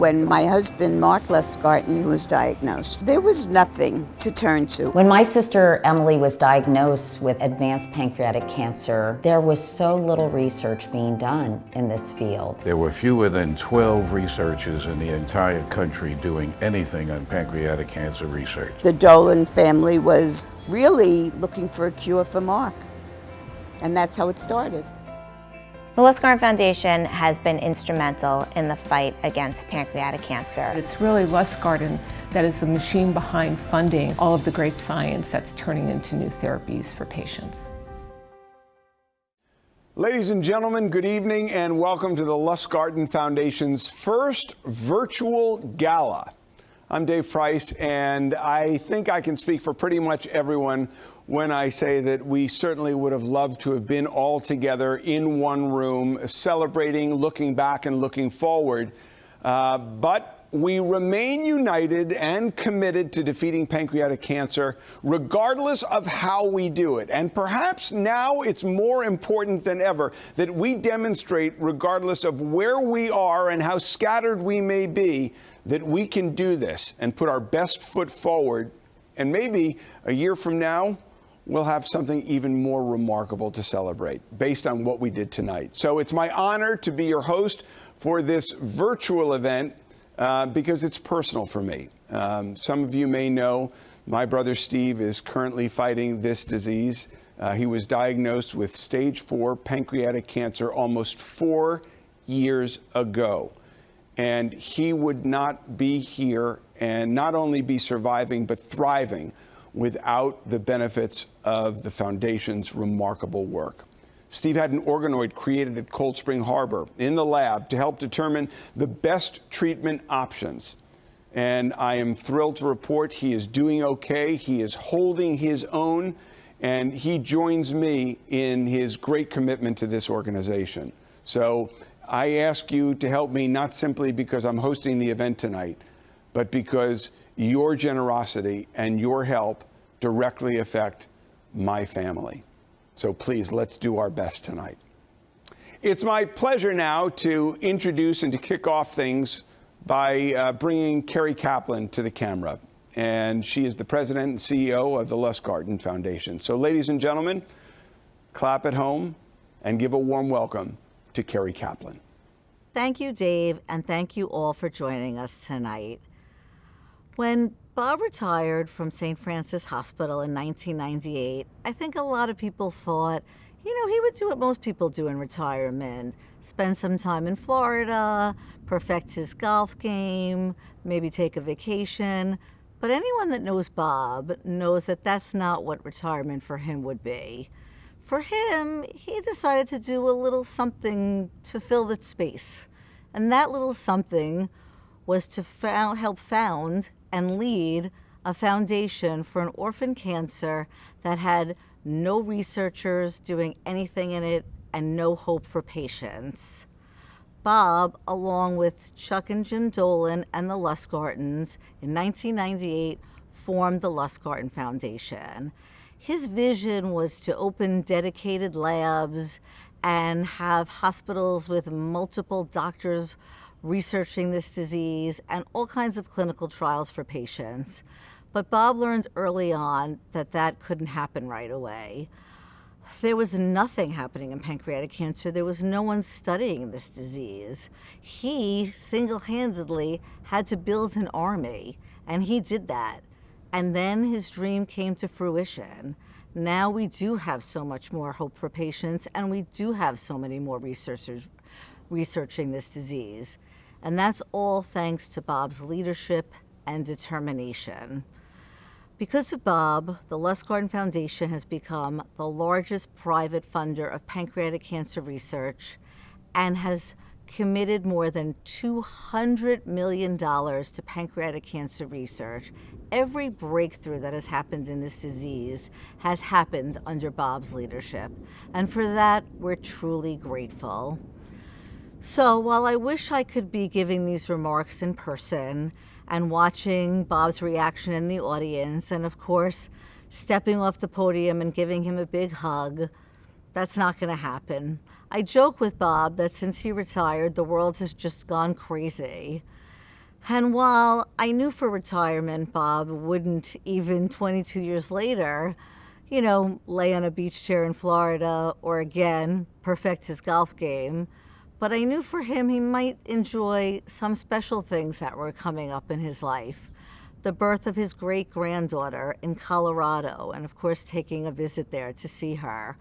when my husband, Mark Lustgarten, was diagnosed. There was nothing to turn to. When my sister Emily was diagnosed with advanced pancreatic cancer, there was so little research being done in this field. There were fewer than 12 researchers in the entire country doing anything on pancreatic cancer research. The Dolan family was really looking for a cure for Mark, and that's how it started. The Lustgarten Foundation has been instrumental in the fight against pancreatic cancer. It's really Lustgarden that is the machine behind funding all of the great science that's turning into new therapies for patients. Ladies and gentlemen, good evening and welcome to the Lustgarten Foundation's first virtual gala. I'm Dave Price, and I think I can speak for pretty much everyone when I say that we certainly would have loved to have been all together in one room, celebrating, looking back and looking forward. But we remain united and committed to defeating pancreatic cancer, regardless of how we do it. And perhaps now it's more important than ever that we demonstrate, regardless of where we are and how scattered we may be, that we can do this and put our best foot forward. And maybe a year from now, we'll have something even more remarkable to celebrate based on what we did tonight. So it's my honor to be your host for this virtual event because it's personal for me. Some of you may know my brother Steve is currently fighting this disease. He was diagnosed with stage 4 pancreatic cancer almost 4 years ago. And he would not be here and not only be surviving, but thriving without the benefits of the Foundation's remarkable work. Steve had an organoid created at Cold Spring Harbor in the lab to help determine the best treatment options. And I am thrilled to report he is doing okay. He is holding his own, and he joins me in his great commitment to this organization. So I ask you to help me, not simply because I'm hosting the event tonight, but because your generosity and your help directly affect my family. So please, let's do our best tonight. It's my pleasure now to introduce and to kick off things by bringing Kerry Kaplan to the camera. And she is the president and CEO of the Lustgarten Foundation. So ladies and gentlemen, clap at home and give a warm welcome to Kerry Kaplan. Thank you, Dave, and thank you all for joining us tonight. When Bob retired from St. Francis Hospital in 1998, I think a lot of people thought, he would do what most people do in retirement, spend some time in Florida, perfect his golf game, maybe take a vacation. But anyone that knows Bob knows that that's not what retirement for him would be. For him, he decided to do a little something to fill that space. And that little something was to help found and lead a foundation for an orphan cancer that had no researchers doing anything in it and no hope for patients. Bob, along with Chuck and Jim Dolan and the Lustgartens, in 1998 formed the Lustgarten Foundation. His vision was to open dedicated labs and have hospitals with multiple doctors researching this disease and all kinds of clinical trials for patients. But Bob learned early on that that couldn't happen right away. There was nothing happening in pancreatic cancer. There was no one studying this disease. He single-handedly had to build an army, and he did that. And then his dream came to fruition. Now we do have so much more hope for patients, and we do have so many more researchers researching this disease. And that's all thanks to Bob's leadership and determination. Because of Bob, the Lustgarten Foundation has become the largest private funder of pancreatic cancer research and has committed more than $200 million to pancreatic cancer research. Every breakthrough that has happened in this disease has happened under Bob's leadership. And for that, we're truly grateful. So while I wish I could be giving these remarks in person and watching Bob's reaction in the audience, and of course, stepping off the podium and giving him a big hug, that's not going to happen. I joke with Bob that since he retired, the world has just gone crazy. And while I knew for retirement Bob wouldn't, even 22 years later, lay on a beach chair in Florida or again perfect his golf game, but I knew for him he might enjoy some special things that were coming up in his life. The birth of his great-granddaughter in Colorado, and of course taking a visit there to see her.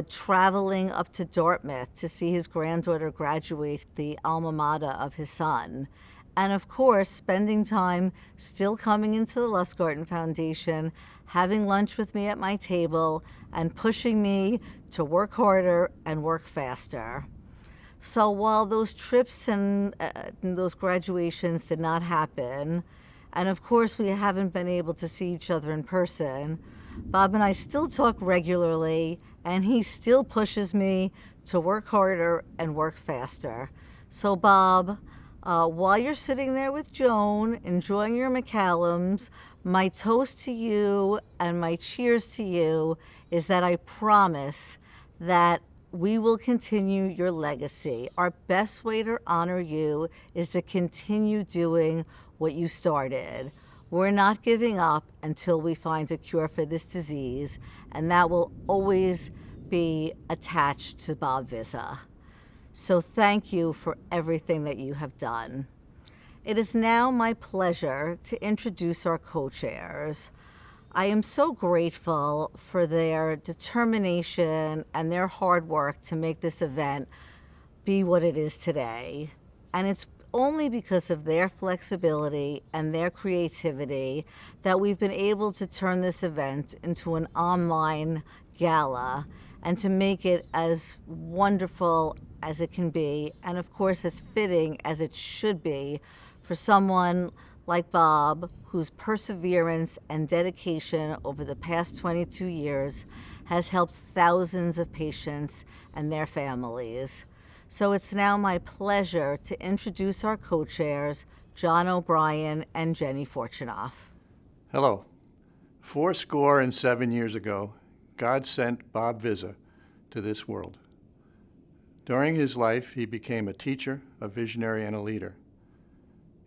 Traveling up to Dartmouth to see his granddaughter graduate the alma mater of his son. And of course, spending time still coming into the Lustgarten Foundation, having lunch with me at my table, and pushing me to work harder and work faster. So while those trips and those graduations did not happen, and of course we haven't been able to see each other in person, Bob and I still talk regularly, and he still pushes me to work harder and work faster. So Bob, while you're sitting there with Joan, enjoying your McCallums, my toast to you and my cheers to you is that I promise that we will continue your legacy. Our best way to honor you is to continue doing what you started. We're not giving up until we find a cure for this disease, and that will always be attached to Bob Vizza. So thank you for everything that you have done. It is now my pleasure to introduce our co-chairs. I am so grateful for their determination and their hard work to make this event be what it is today. And it's only because of their flexibility and their creativity that we've been able to turn this event into an online gala and to make it as wonderful as it can be, and of course as fitting as it should be for someone like Bob, whose perseverance and dedication over the past 22 years has helped thousands of patients and their families. So it's now my pleasure to introduce our co-chairs, John O'Brien and Jenny Fortunoff. Hello. 77 years ago, God sent Bob Vizza to this world. During his life, he became a teacher, a visionary, and a leader,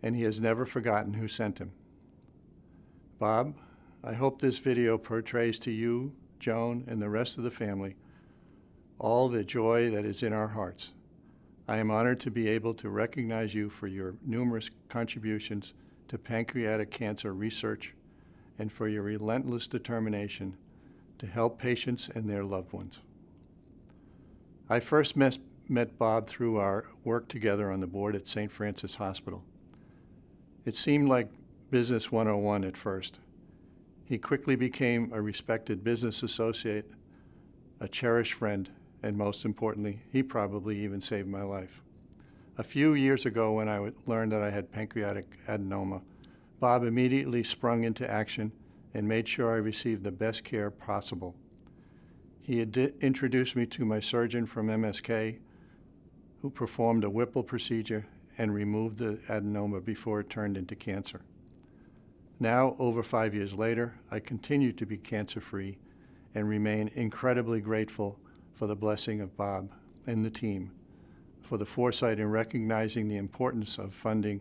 and he has never forgotten who sent him. Bob, I hope this video portrays to you, Joan, and the rest of the family all the joy that is in our hearts. I am honored to be able to recognize you for your numerous contributions to pancreatic cancer research and for your relentless determination to help patients and their loved ones. I first met Bob through our work together on the board at St. Francis Hospital. It seemed like business 101 at first. He quickly became a respected business associate, a cherished friend, and most importantly, he probably even saved my life. A few years ago, when I learned that I had pancreatic adenoma, Bob immediately sprung into action and made sure I received the best care possible. He had introduced me to my surgeon from MSK, who performed a Whipple procedure and removed the adenoma before it turned into cancer. Now, over 5 years later, I continue to be cancer-free and remain incredibly grateful for the blessing of Bob and the team, for the foresight in recognizing the importance of funding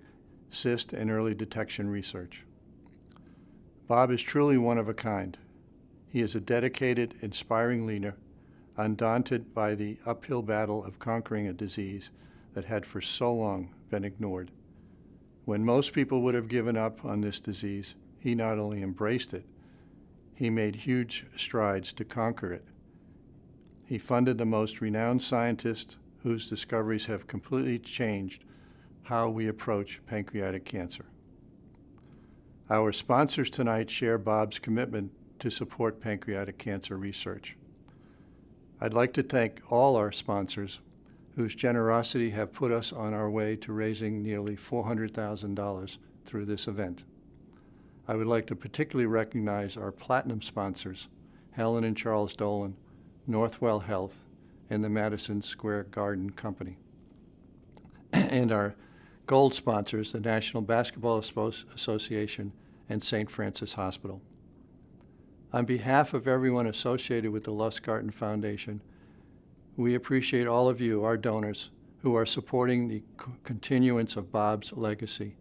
cyst and early detection research. Bob is truly one of a kind. He is a dedicated, inspiring leader, undaunted by the uphill battle of conquering a disease that had for so long been ignored. When most people would have given up on this disease, he not only embraced it, he made huge strides to conquer it. He funded the most renowned scientists whose discoveries have completely changed how we approach pancreatic cancer. Our sponsors tonight share Bob's commitment to support pancreatic cancer research. I'd like to thank all our sponsors whose generosity have put us on our way to raising nearly $400,000 through this event. I would like to particularly recognize our platinum sponsors, Helen and Charles Dolan, Northwell Health, and the Madison Square Garden Company. And our gold sponsors, the National Basketball Association and St. Francis Hospital. On behalf of everyone associated with the Lustgarten Foundation, we appreciate all of you, our donors, who are supporting the continuance of Bob's legacy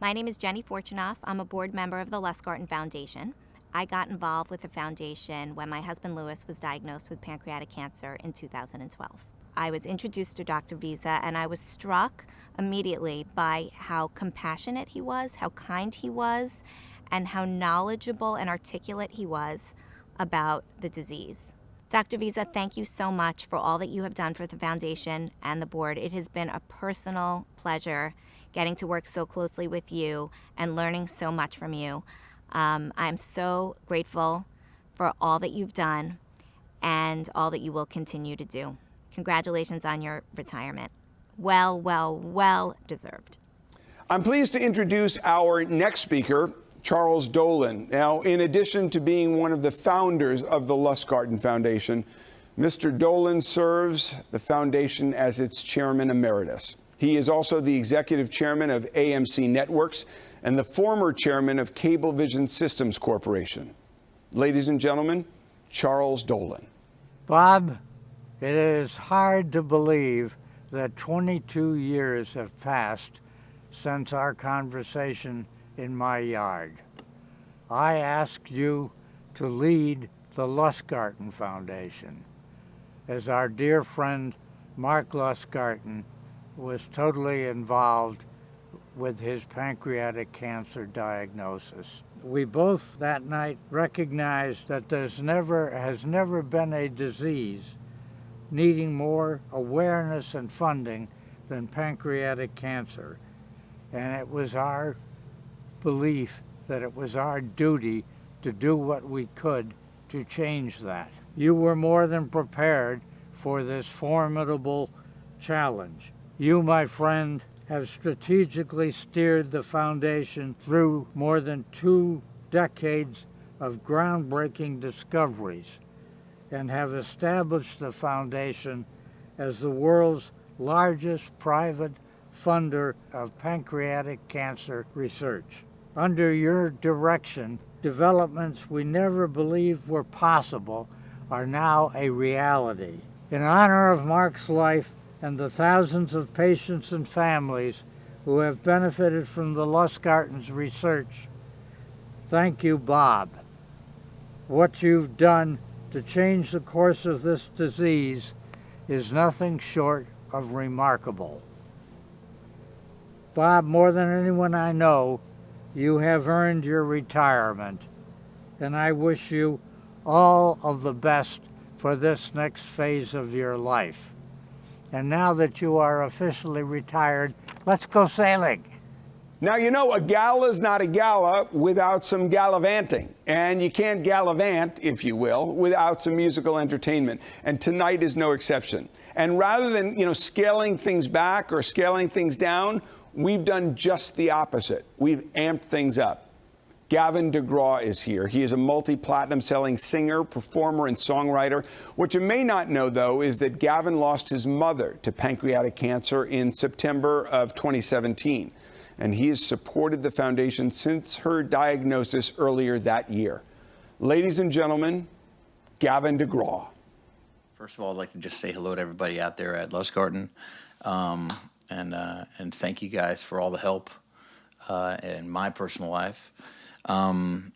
My name is Jenny Fortunoff. I'm a board member of the Lustgarten Foundation. I got involved with the foundation when my husband Louis was diagnosed with pancreatic cancer in 2012. I was introduced to Dr. Vizza, and I was struck immediately by how compassionate he was, how kind he was, and how knowledgeable and articulate he was about the disease. Dr. Vizza, thank you so much for all that you have done for the foundation and the board. It has been a personal pleasure getting to work so closely with you and learning so much from you. I'm so grateful for all that you've done and all that you will continue to do. Congratulations on your retirement. Well deserved. I'm pleased to introduce our next speaker, Charles Dolan. Now, in addition to being one of the founders of the Lustgarten Foundation, Mr. Dolan serves the foundation as its chairman emeritus. He is also the executive chairman of AMC Networks and the former chairman of Cablevision Systems Corporation. Ladies and gentlemen, Charles Dolan. Bob, it is hard to believe that 22 years have passed since our conversation in my yard. I asked you to lead the Lustgarten Foundation, as our dear friend Mark Lustgarten was totally involved with his pancreatic cancer diagnosis. We both that night recognized that has never been a disease needing more awareness and funding than pancreatic cancer. And it was our belief that it was our duty to do what we could to change that. You were more than prepared for this formidable challenge. You, my friend, have strategically steered the foundation through more than 2 decades of groundbreaking discoveries and have established the foundation as the world's largest private funder of pancreatic cancer research. Under your direction, developments we never believed were possible are now a reality. In honor of Mark's life and the thousands of patients and families who have benefited from the Lustgarten's research, thank you, Bob. What you've done to change the course of this disease is nothing short of remarkable. Bob, more than anyone I know, you have earned your retirement, and I wish you all of the best for this next phase of your life. And now that you are officially retired, let's go sailing. Now, you know, a gala's not a gala without some gallivanting. And you can't gallivant, if you will, without some musical entertainment. And tonight is no exception. And rather than, scaling things back or scaling things down, we've done just the opposite. We've amped things up. Gavin DeGraw is here. He is a multi-platinum selling singer, performer, and songwriter. What you may not know, though, is that Gavin lost his mother to pancreatic cancer in September of 2017. And he has supported the foundation since her diagnosis earlier that year. Ladies and gentlemen, Gavin DeGraw. First of all, I'd like to just say hello to everybody out there at Lustgarten, and thank you guys for all the help in my personal life, and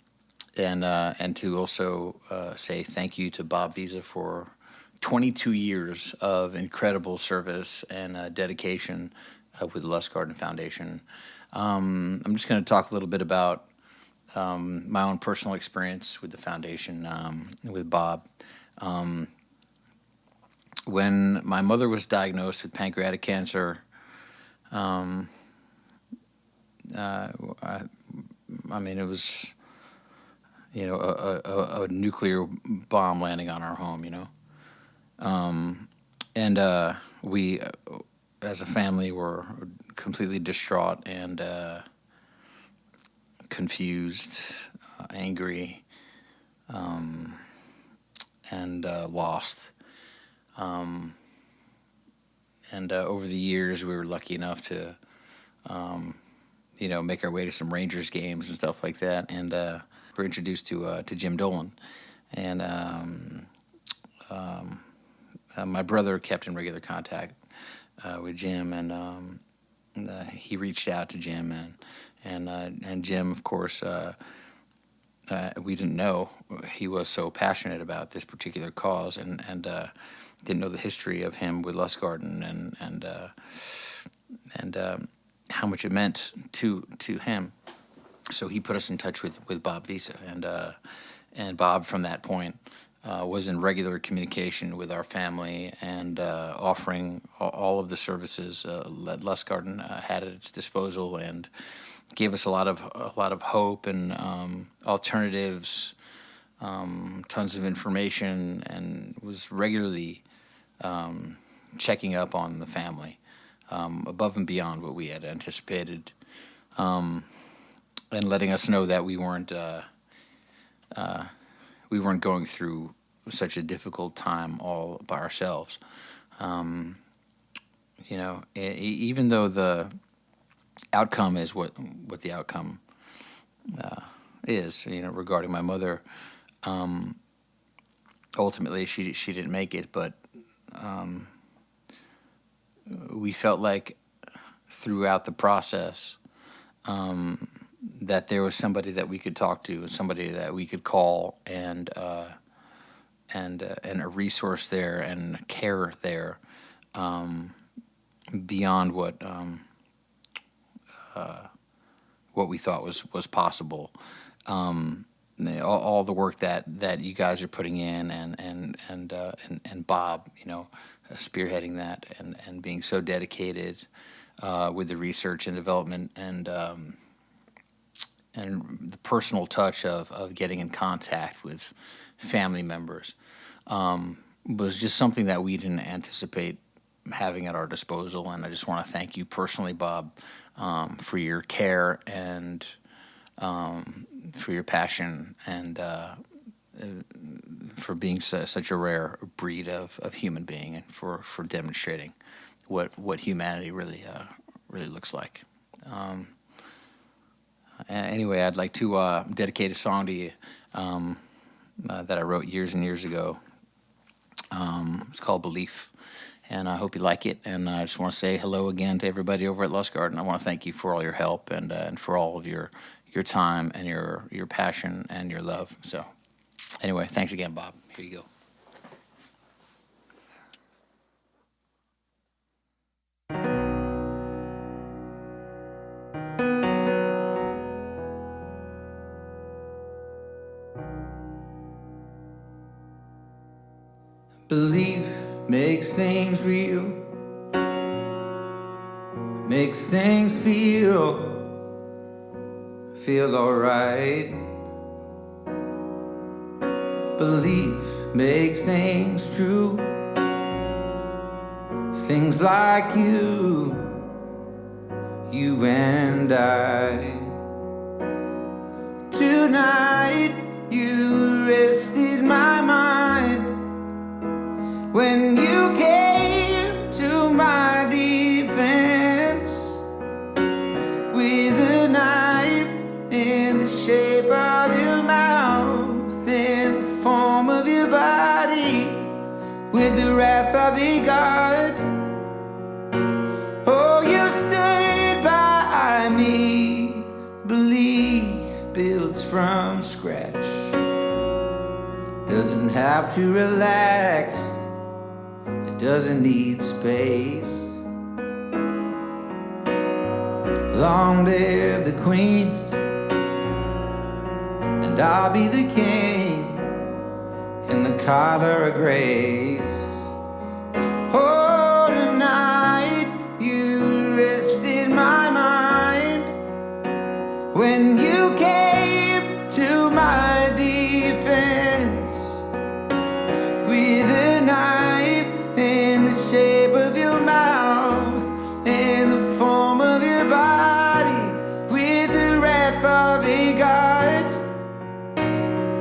to also say thank you to Bob Vizza for 22 years of incredible service and dedication with the Lustgarten Foundation. I'm just going to talk a little bit about my own personal experience with the foundation, with Bob. When my mother was diagnosed with pancreatic cancer, it was, a nuclear bomb landing on our home, and we, as a family, were completely distraught and confused, angry, and lost. And over the years, we were lucky enough to, make our way to some Rangers games and stuff like that. And we're introduced to Jim Dolan. And my brother kept in regular contact with Jim, and he reached out to Jim, and Jim, of course, we didn't know he was so passionate about this particular cause, and didn't know the history of him with Lustgarden and how much it meant to him. So he put us in touch with Bob Vizza, and Bob from that point was in regular communication with our family and offering all of the services that Lustgarden had at its disposal, and gave us a lot of hope and alternatives, tons of information, and was regularly checking up on the family, above and beyond what we had anticipated, and letting us know that we weren't going through such a difficult time all by ourselves. Even though the outcome is what the outcome is, regarding my mother. Ultimately, she didn't make it, but we felt like throughout the process that there was somebody that we could talk to, somebody that we could call, and a resource there and care there, beyond what we thought was possible. All the work that you guys are putting in, and Bob, spearheading that and being so dedicated with the research and development, and the personal touch of getting in contact with family members was just something that we didn't anticipate having at our disposal. And I just want to thank you personally, Bob, for your care and for your passion, and for being such a rare breed of human being, and for demonstrating what humanity really looks like. Anyway, I'd like to dedicate a song to you that I wrote years and years ago. It's called Belief, and I hope you like it. And I just want to say hello again to everybody over at Lustgarden. I want to thank you for all your help and for all of your time and your passion and your love. So anyway, thanks again, Bob. Here you go. Belief makes things real, makes things feel alright. Belief makes things true, things like you and I. Tonight you rested my mind when you came to my defense with a knife in the shape of your mouth, in the form of your body, with the wrath of a God. Oh, you stood by me. Belief builds from scratch, doesn't have to relax, it doesn't need space. Long live the queen, and I'll be the king in the collar of grace. Oh, tonight you rested my mind when you came to my defense with a knife in the shape of your mouth, in the form of your body, with the wrath of a God.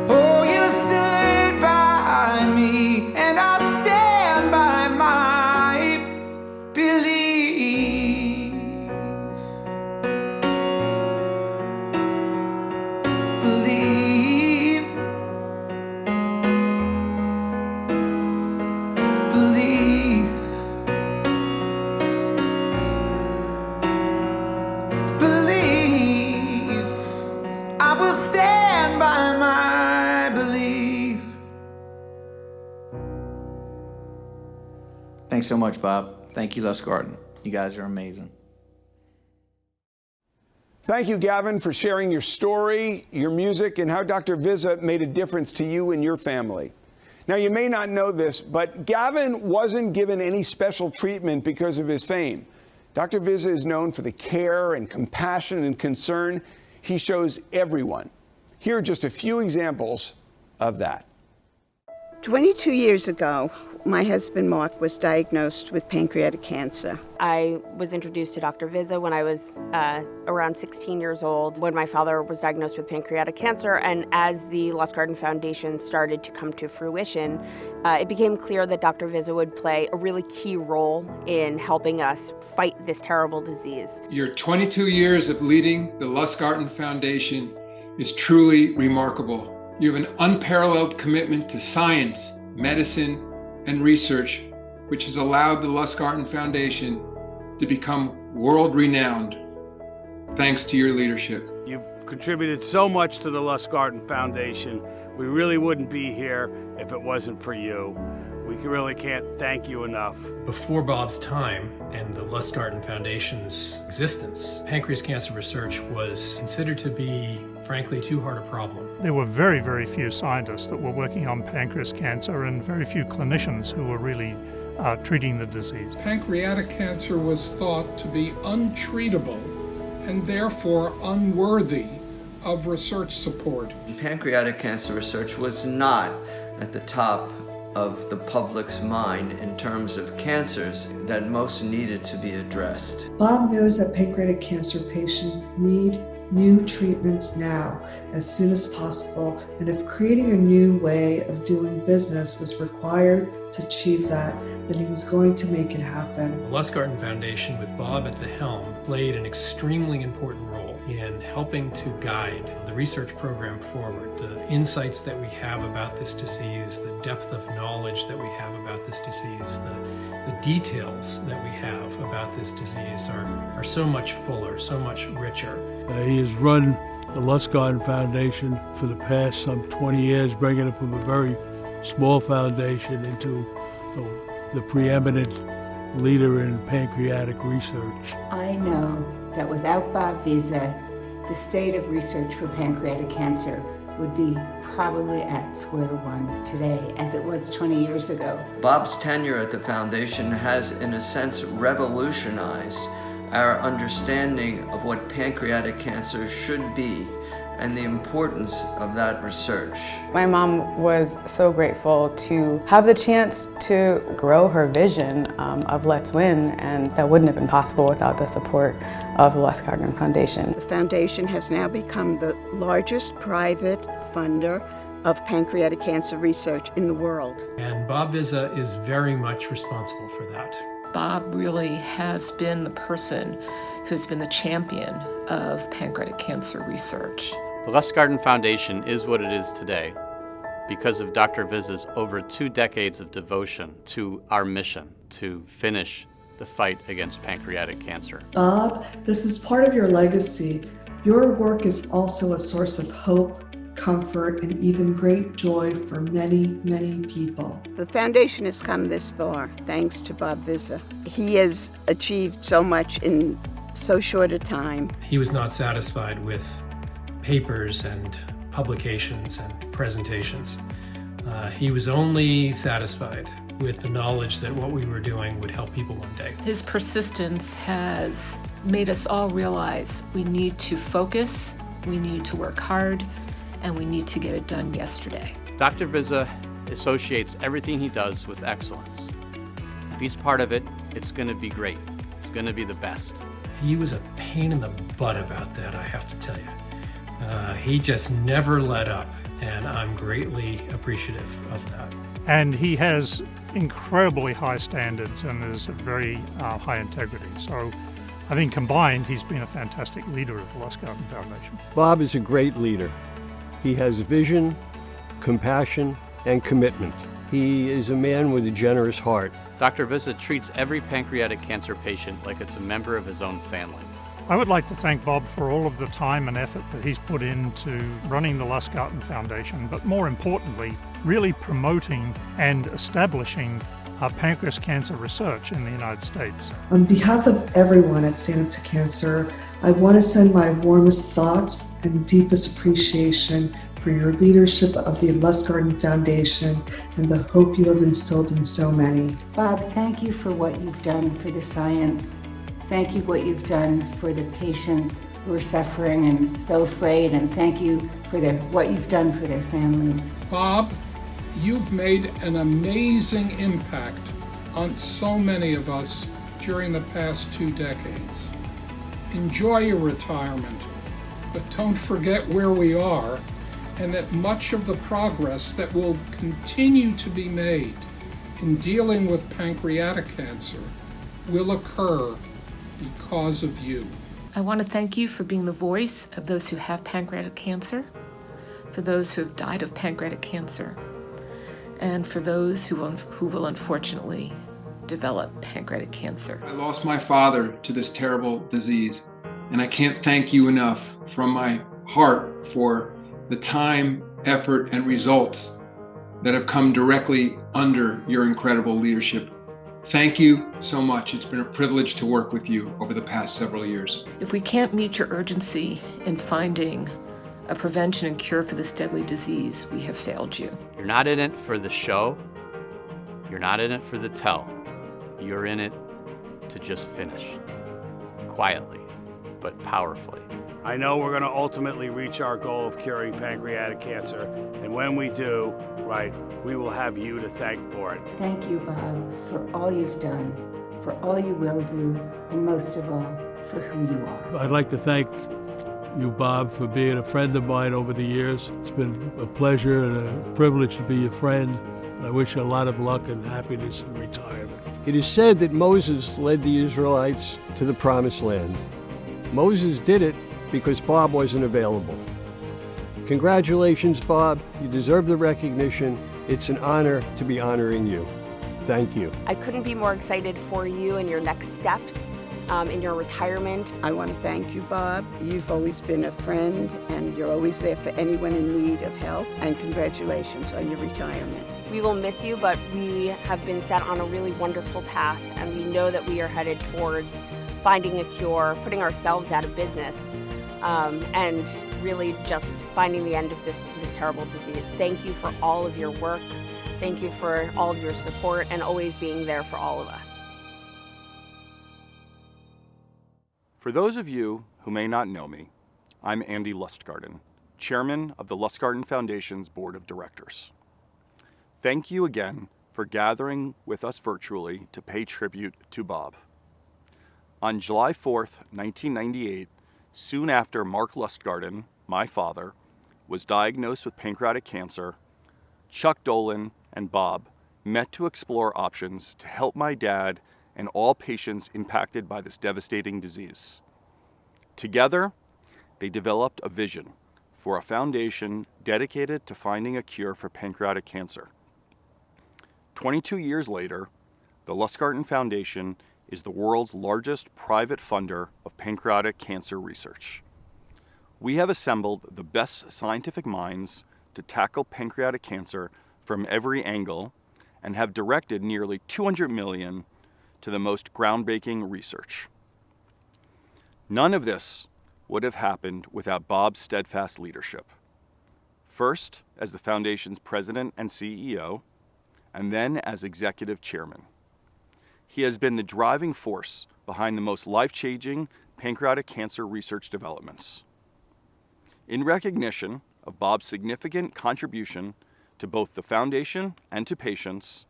Oh, you stood by me, and I'll stand Thanks so much, Bob. Thank you, Lustgarten. You guys are amazing. Thank you, Gavin, for sharing your story, your music, and how Dr. Vizza made a difference to you and your family. Now, you may not know this, but Gavin wasn't given any special treatment because of his fame. Dr. Vizza is known for the care and compassion and concern he shows everyone. Here are just a few examples of that. 22 years ago, my husband Mark was diagnosed with pancreatic cancer. I was introduced to Dr. Vizza when I was around 16 years old, when my father was diagnosed with pancreatic cancer. And as the Lustgarten Foundation started to come to fruition, it became clear that Dr. Vizza would play a really key role in helping us fight this terrible disease. Your 22 years of leading the Lustgarten Foundation is truly remarkable. You have an unparalleled commitment to science, medicine, and research, which has allowed the Lustgarten Foundation to become world-renowned thanks to your leadership. You've contributed so much to the Lustgarten Foundation. We really wouldn't be here if it wasn't for you. We really can't thank you enough. Before Bob's time and the Lustgarten Foundation's existence, pancreas cancer research was considered to be, frankly, too hard a problem. There were very, very few scientists that were working on pancreas cancer and very few clinicians who were really treating the disease. Pancreatic cancer was thought to be untreatable and therefore unworthy of research support. Pancreatic cancer research was not at the top of the public's mind in terms of cancers that most needed to be addressed. Bob knows that pancreatic cancer patients need new treatments now, as soon as possible, and if creating a new way of doing business was required to achieve that, then he was going to make it happen. The Lustgarten Foundation, with Bob at the helm, played an extremely important role in helping to guide the research program forward. The insights that we have about this disease, the depth of knowledge that we have about this disease, the details that we have about this disease are so much fuller, so much richer. He has run the Lustgarten Foundation for the past some 20 years, bringing it from a very small foundation into the preeminent leader in pancreatic research. I know that without Bob Vizza, the state of research for pancreatic cancer would be probably at square one today, as it was 20 years ago. Bob's tenure at the foundation has, in a sense, revolutionized our understanding of what pancreatic cancer should be and the importance of that research. My mom was so grateful to have the chance to grow her vision of Let's Win, and that wouldn't have been possible without the support of the Lustgarten Foundation. The foundation has now become the largest private funder of pancreatic cancer research in the world. And Bob Vizza is very much responsible for that. Bob really has been the person who's been the champion of pancreatic cancer research. The Lustgarten Foundation is what it is today because of Dr. Vizza's over 2 decades of devotion to our mission to finish the fight against pancreatic cancer. Bob, this is part of your legacy. Your work is also a source of hope, comfort, and even great joy for many, many people. The foundation has come this far thanks to Bob Visser. He has achieved so much in so short a time. He was not satisfied with papers and publications and presentations. He was only satisfied with the knowledge that what we were doing would help people one day. His persistence has made us all realize we need to focus, we need to work hard, and we need to get it done yesterday. Dr. Vizza associates everything he does with excellence. If he's part of it, it's going to be great. It's going to be the best. He was a pain in the butt about that, I have to tell you. He just never let up, and I'm greatly appreciative of that. And he has incredibly high standards and is very high integrity. So I think combined, he's been a fantastic leader of the Lustgarten Foundation. Bob is a great leader. He has vision, compassion, and commitment. He is a man with a generous heart. Dr. Vizza treats every pancreatic cancer patient like it's a member of his own family. I would like to thank Bob for all of the time and effort that he's put into running the Lustgarten Foundation, but more importantly, really promoting and establishing pancreas cancer research in the United States. On behalf of everyone at Stand Up to Cancer, I want to send my warmest thoughts and deepest appreciation for your leadership of the Lustgarten Foundation and the hope you have instilled in so many. Bob, thank you for what you've done for the science. Thank you for what you've done for the patients who are suffering and so afraid, and thank you for what you've done for their families. Bob, you've made an amazing impact on so many of us during the past 2 decades. Enjoy your retirement, but don't forget where we are and that much of the progress that will continue to be made in dealing with pancreatic cancer will occur because of you. I want to thank you for being the voice of those who have pancreatic cancer, for those who have died of pancreatic cancer, and for those who will unfortunately develop pancreatic cancer. I lost my father to this terrible disease, and I can't thank you enough from my heart for the time, effort, and results that have come directly under your incredible leadership. Thank you so much. It's been a privilege to work with you over the past several years. If we can't meet your urgency in finding a prevention and cure for this deadly disease, we have failed you. You're not in it for the show. You're not in it for the tell. You're in it to just finish. Quietly, but powerfully. I know we're going to ultimately reach our goal of curing pancreatic cancer, and when we do, right, we will have you to thank for it. Thank you, Bob, for all you've done, for all you will do, and most of all, for who you are. I'd like to thank you, Bob, for being a friend of mine over the years. It's been a pleasure and a privilege to be your friend. I wish you a lot of luck and happiness in retirement. It is said that Moses led the Israelites to the Promised Land. Moses did it because Bob wasn't available. Congratulations, Bob. You deserve the recognition. It's an honor to be honoring you. Thank you. I couldn't be more excited for you and your next steps in your retirement. I want to thank you, Bob. You've always been a friend, and you're always there for anyone in need of help. And congratulations on your retirement. We will miss you, but we have been set on a really wonderful path, and we know that we are headed towards finding a cure, putting ourselves out of business, and really just finding the end of this terrible disease. Thank you for all of your work. Thank you for all of your support and always being there for all of us. For those of you who may not know me, I'm Andy Lustgarden, Chairman of the Lustgarten Foundation's Board of Directors. Thank you again for gathering with us virtually to pay tribute to Bob. On July 4th, 1998, soon after Mark Lustgarden, my father, was diagnosed with pancreatic cancer, Chuck Dolan and Bob met to explore options to help my dad and all patients impacted by this devastating disease. Together, they developed a vision for a foundation dedicated to finding a cure for pancreatic cancer. 22 years later, the Lustgarten Foundation is the world's largest private funder of pancreatic cancer research. We have assembled the best scientific minds to tackle pancreatic cancer from every angle and have directed nearly $200 million to the most groundbreaking research. None of this would have happened without Bob's steadfast leadership. First, as the Foundation's president and CEO, and then as executive chairman. He has been the driving force behind the most life-changing pancreatic cancer research developments. In recognition of Bob's significant contribution to both the Foundation and to patients,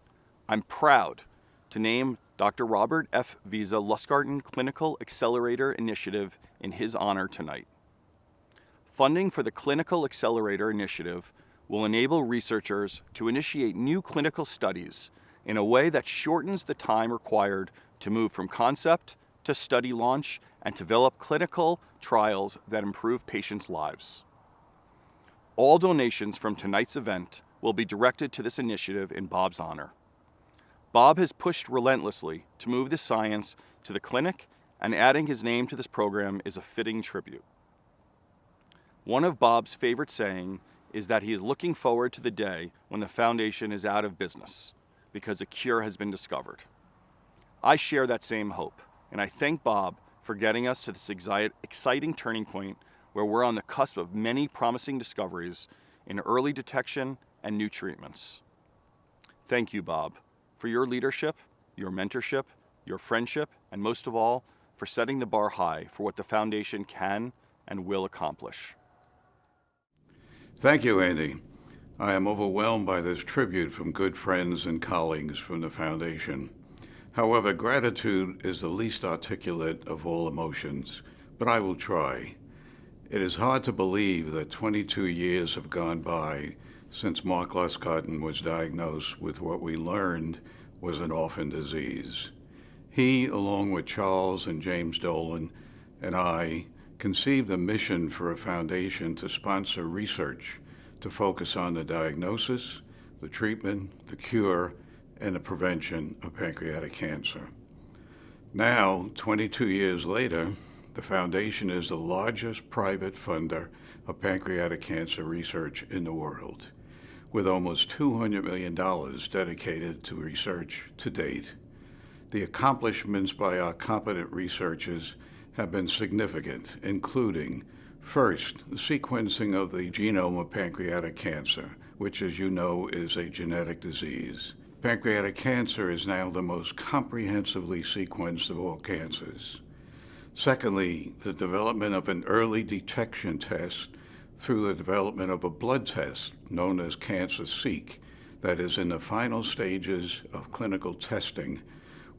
I'm proud to name Dr. Robert F. Vizza Lustgarten Clinical Accelerator Initiative in his honor tonight. Funding for the Clinical Accelerator Initiative will enable researchers to initiate new clinical studies in a way that shortens the time required to move from concept to study launch and develop clinical trials that improve patients' lives. All donations from tonight's event will be directed to this initiative in Bob's honor. Bob has pushed relentlessly to move this science to the clinic, and adding his name to this program is a fitting tribute. One of Bob's favorite sayings is that he is looking forward to the day when the Foundation is out of business, because a cure has been discovered. I share that same hope, and I thank Bob for getting us to this exciting turning point where we're on the cusp of many promising discoveries in early detection and new treatments. Thank you, Bob, for your leadership, your mentorship, your friendship, and most of all, for setting the bar high for what the Foundation can and will accomplish. Thank you, Andy. I am overwhelmed by this tribute from good friends and colleagues from the Foundation. However, gratitude is the least articulate of all emotions, but I will try. It is hard to believe that 22 years have gone by since Mark Lustgarten was diagnosed with what we learned was an orphan disease. He, along with Charles and James Dolan and I, conceived a mission for a foundation to sponsor research to focus on the diagnosis, the treatment, the cure, and the prevention of pancreatic cancer. Now, 22 years later, the Foundation is the largest private funder of pancreatic cancer research in the world, with almost $200 million dedicated to research to date. The accomplishments by our competent researchers have been significant, including, first, the sequencing of the genome of pancreatic cancer, which, as you know, is a genetic disease. Pancreatic cancer is now the most comprehensively sequenced of all cancers. Secondly, the development of an early detection test through the development of a blood test known as CancerSeek that is in the final stages of clinical testing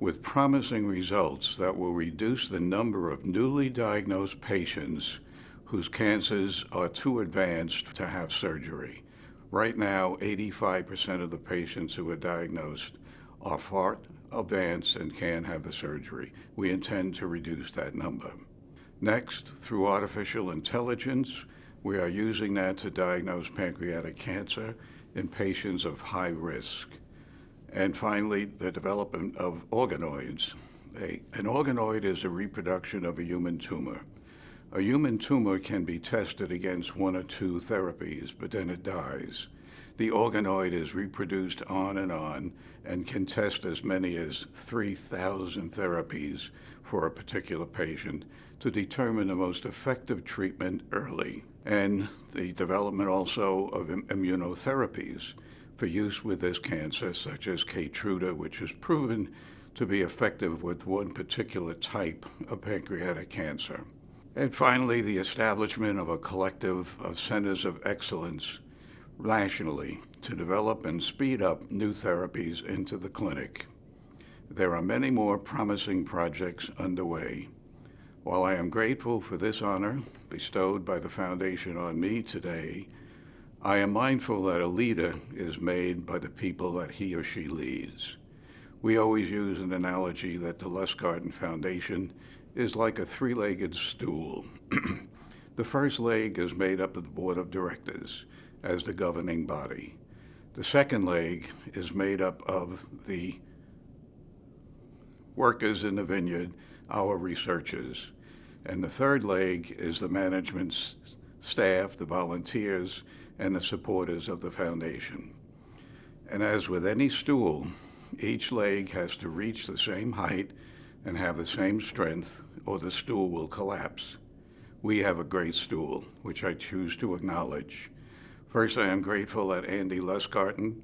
with promising results that will reduce the number of newly diagnosed patients whose cancers are too advanced to have surgery. Right now, 85% of the patients who are diagnosed are far advanced and can have the surgery. We intend to reduce that number. Next, through artificial intelligence, we are using that to diagnose pancreatic cancer in patients of high risk. And finally, the development of organoids. An organoid is a reproduction of a human tumor. A human tumor can be tested against one or two therapies, but then it dies. The organoid is reproduced on and can test as many as 3,000 therapies for a particular patient to determine the most effective treatment early. And the development also of immunotherapies for use with this cancer, such as Keytruda, which is proven to be effective with one particular type of pancreatic cancer. And finally, the establishment of a collective of centers of excellence nationally to develop and speed up new therapies into the clinic. There are many more promising projects underway. While I am grateful for this honor bestowed by the Foundation on me today, I am mindful that a leader is made by the people that he or she leads. We always use an analogy that the Lustgarten Foundation is like a three-legged stool. The first leg is made up of the board of directors as the governing body. The second leg is made up of the workers in the vineyard, our researchers. And the third leg is the management staff, the volunteers, and the supporters of the foundation. And as with any stool, each leg has to reach the same height and have the same strength, or the stool will collapse. We have a great stool, which I choose to acknowledge. First, I am grateful that Andy Lustgarten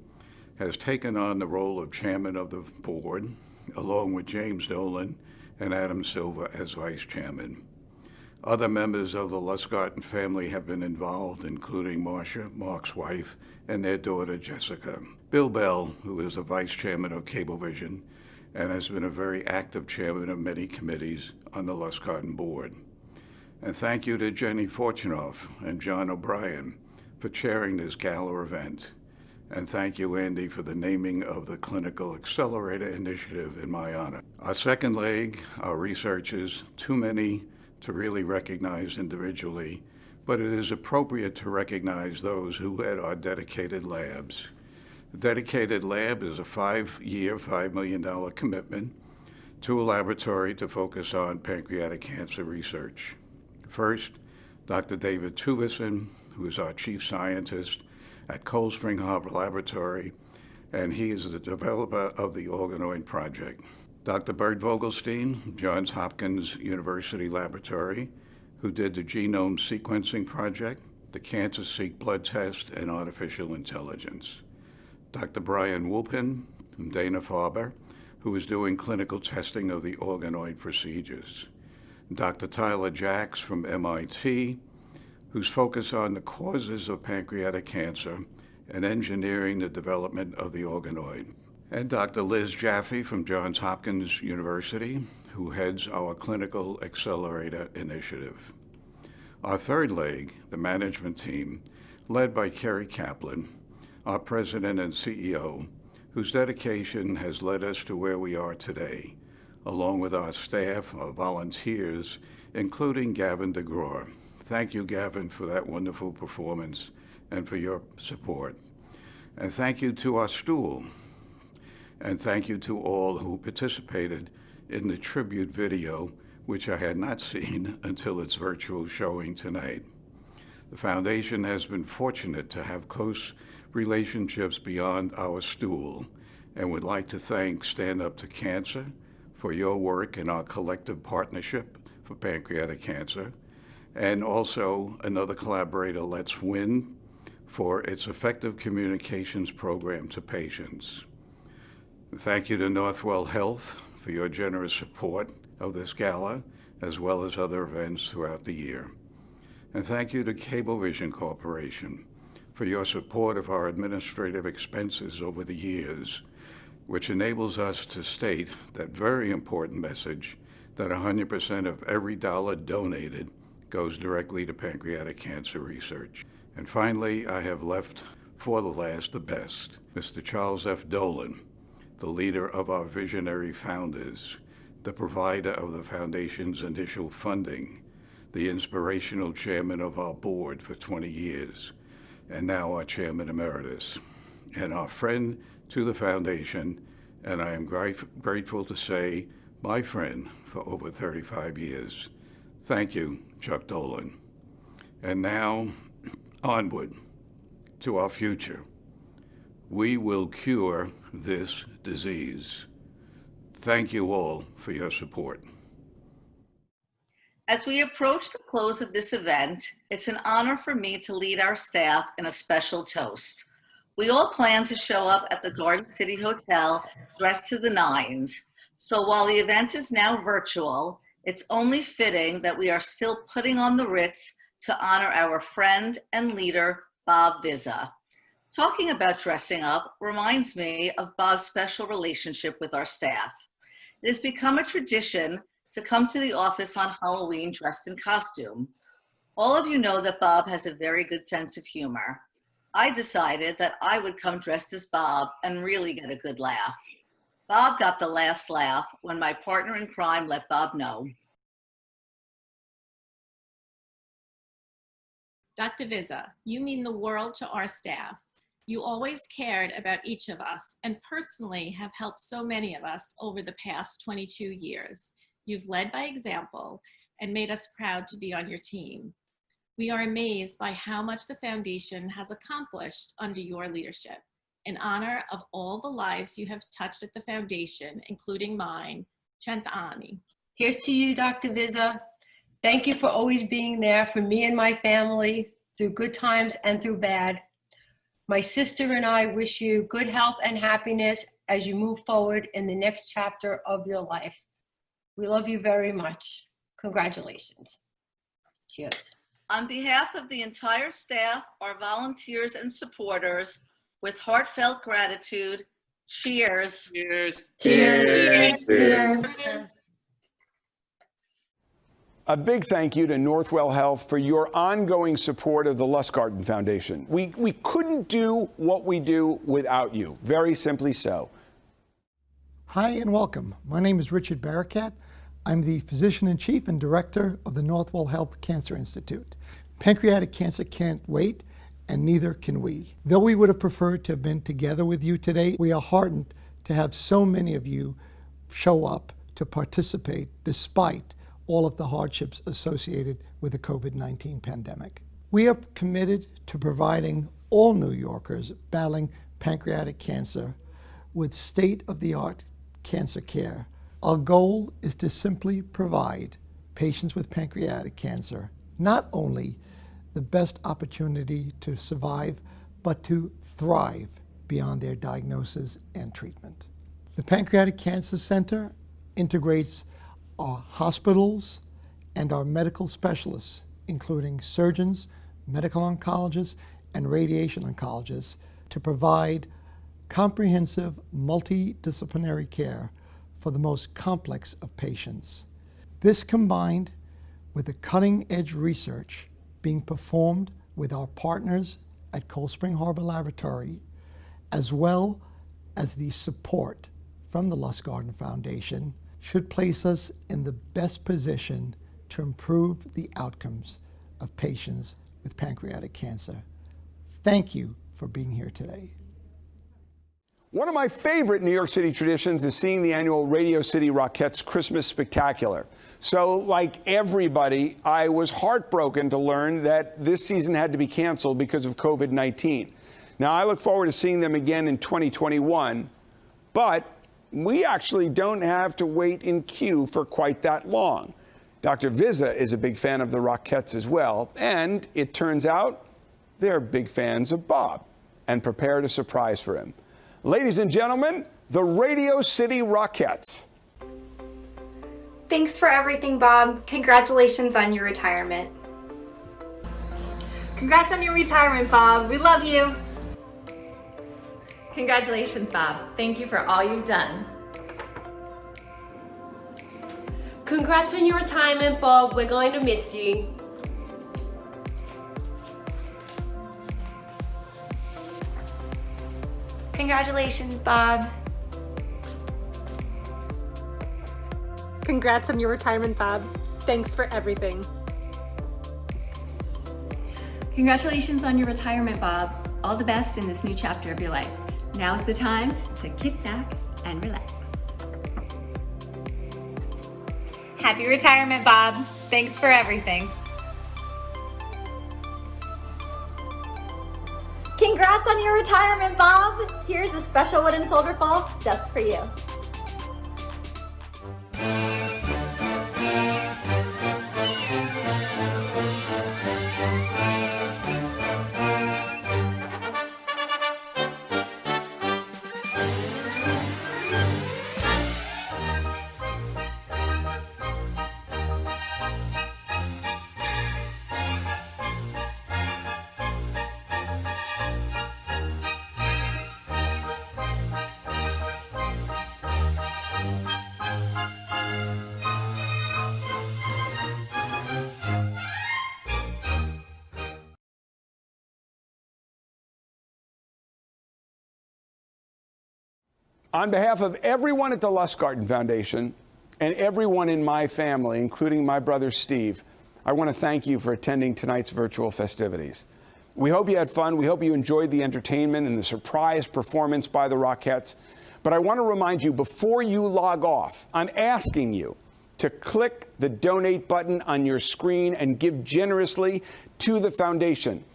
has taken on the role of chairman of the board, along with James Dolan and Adam Silva as vice chairman. Other members of the Lustgarten family have been involved, including Marcia, Mark's wife, and their daughter, Jessica. Bill Bell, who is the vice chairman of Cablevision, and has been a very active chairman of many committees on the Lustgarten board. And thank you to Jenny Fortunoff and John O'Brien for chairing this gala event. And thank you, Andy, for the naming of the Clinical Accelerator Initiative in my honor. Our second leg, our research, is too many to really recognize individually, but it is appropriate to recognize those who had our dedicated labs. The dedicated lab is a 5-year, $5 million commitment to a laboratory to focus on pancreatic cancer research. First, Dr. David Tuvison, who is our chief scientist at Cold Spring Harbor Laboratory, and he is the developer of the organoid project. Dr. Bert Vogelstein, Johns Hopkins University Laboratory, who did the genome sequencing project, the CancerSeq blood test, and artificial intelligence. Dr. Brian Wulpin from Dana-Farber, who is doing clinical testing of the organoid procedures. Dr. Tyler Jacks from MIT, who's focused on the causes of pancreatic cancer and engineering the development of the organoid. And Dr. Liz Jaffe from Johns Hopkins University, who heads our Clinical Accelerator Initiative. Our third leg, the management team, led by Kerry Kaplan, our president and CEO, whose dedication has led us to where we are today, along with our staff, our volunteers, including Gavin DeGraw. Thank you, Gavin, for that wonderful performance and for your support. And thank you to our stool. And thank you to all who participated in the tribute video, which I had not seen until its virtual showing tonight. The foundation has been fortunate to have close relationships beyond our stool, and would like to thank Stand Up to Cancer for your work in our collective partnership for pancreatic cancer, and also another collaborator, Let's Win, for its effective communications program to patients. Thank you to Northwell Health for your generous support of this gala, as well as other events throughout the year. And thank you to Cablevision Corporation for your support of our administrative expenses over the years, which enables us to state that very important message that 100% of every dollar donated goes directly to pancreatic cancer research. And finally, I have left for the last the best, Mr. Charles F. Dolan, the leader of our visionary founders, the provider of the foundation's initial funding, the inspirational chairman of our board for 20 years, and now our chairman emeritus, and our friend to the foundation, and I am grateful to say, my friend for over 35 years. Thank you, Chuck Dolan. And now, onward to our future. We will cure this disease. Thank you all for your support. As we approach the close of this event, it's an honor for me to lead our staff in a special toast. We all plan to show up at the Garden City Hotel dressed to the nines. So while the event is now virtual, it's only fitting that we are still putting on the Ritz to honor our friend and leader, Bob Vizza. Talking about dressing up reminds me of Bob's special relationship with our staff. It has become a tradition to come to the office on Halloween dressed in costume. All of you know that Bob has a very good sense of humor. I decided that I would come dressed as Bob and really get a good laugh. Bob got the last laugh when my partner in crime let Bob know. Dr. Vizza, you mean the world to our staff. You always cared about each of us and personally have helped so many of us over the past 22 years. You've led by example and made us proud to be on your team. We are amazed by how much the foundation has accomplished under your leadership. In honor of all the lives you have touched at the foundation, including mine, Chantani. Here's to you, Dr. Vizza. Thank you for always being there for me and my family through good times and through bad. My sister and I wish you good health and happiness as you move forward in the next chapter of your life. We love you very much. Congratulations. Cheers. On behalf of the entire staff, our volunteers and supporters, with heartfelt gratitude, cheers. Cheers. Cheers. Cheers. A big thank you to Northwell Health for your ongoing support of the Lustgarten Foundation. We couldn't do what we do without you, very simply so. Hi and welcome. My name is Richard Barakat. I'm the Physician-in-Chief and Director of the Northwell Health Cancer Institute. Pancreatic cancer can't wait, and neither can we. Though we would have preferred to have been together with you today, we are heartened to have so many of you show up to participate despite all of the hardships associated with the COVID-19 pandemic. We are committed to providing all New Yorkers battling pancreatic cancer with state-of-the-art cancer care. Our goal is to simply provide patients with pancreatic cancer not only the best opportunity to survive, but to thrive beyond their diagnosis and treatment. The Pancreatic Cancer Center integrates our hospitals and our medical specialists, including surgeons, medical oncologists, and radiation oncologists, to provide comprehensive multidisciplinary care for the most complex of patients. This, combined with the cutting-edge research being performed with our partners at Cold Spring Harbor Laboratory, as well as the support from the Lustgarten Foundation, should place us in the best position to improve the outcomes of patients with pancreatic cancer. Thank you for being here today. One of my favorite New York City traditions is seeing the annual Radio City Rockettes Christmas Spectacular. So, like everybody, I was heartbroken to learn that this season had to be canceled because of COVID-19. Now, I look forward to seeing them again in 2021, but we actually don't have to wait in queue for quite that long. Dr. Vizza is a big fan of the Rockettes as well, and it turns out they're big fans of Bob and prepared a surprise for him. Ladies and gentlemen, the Radio City Rockettes. Thanks for everything, Bob. Congratulations on your retirement. Congrats on your retirement, Bob. We love you. Congratulations, Bob. Thank you for all you've done. Congrats on your retirement, Bob. We're going to miss you. Congratulations, Bob. Congrats on your retirement, Bob. Thanks for everything. Congratulations on your retirement, Bob. All the best in this new chapter of your life. Now's the time to kick back and relax. Happy retirement, Bob. Thanks for everything. Congrats on your retirement, Bob. Here's a special wooden soldier ball just for you. On behalf of everyone at the Lustgarten Foundation and everyone in my family, including my brother Steve, I want to thank you for attending tonight's virtual festivities. We hope you had fun. We hope you enjoyed the entertainment and the surprise performance by the Rockettes. But I want to remind you, before you log off, I'm asking you to click the donate button on your screen and give generously to the foundation,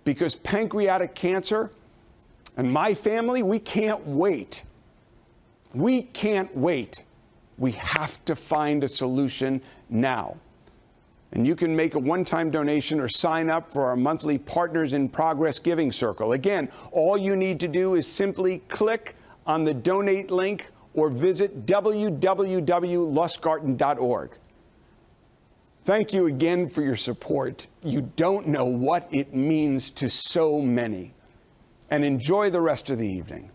because pancreatic cancer and my family, we can't wait. We can't wait. We have to find a solution now. And you can make a one-time donation or sign up for our monthly Partners in Progress Giving Circle. Again, all you need to do is simply click on the donate link or visit www.lustgarten.org. Thank you again for your support. You don't know what it means to so many. And enjoy the rest of the evening.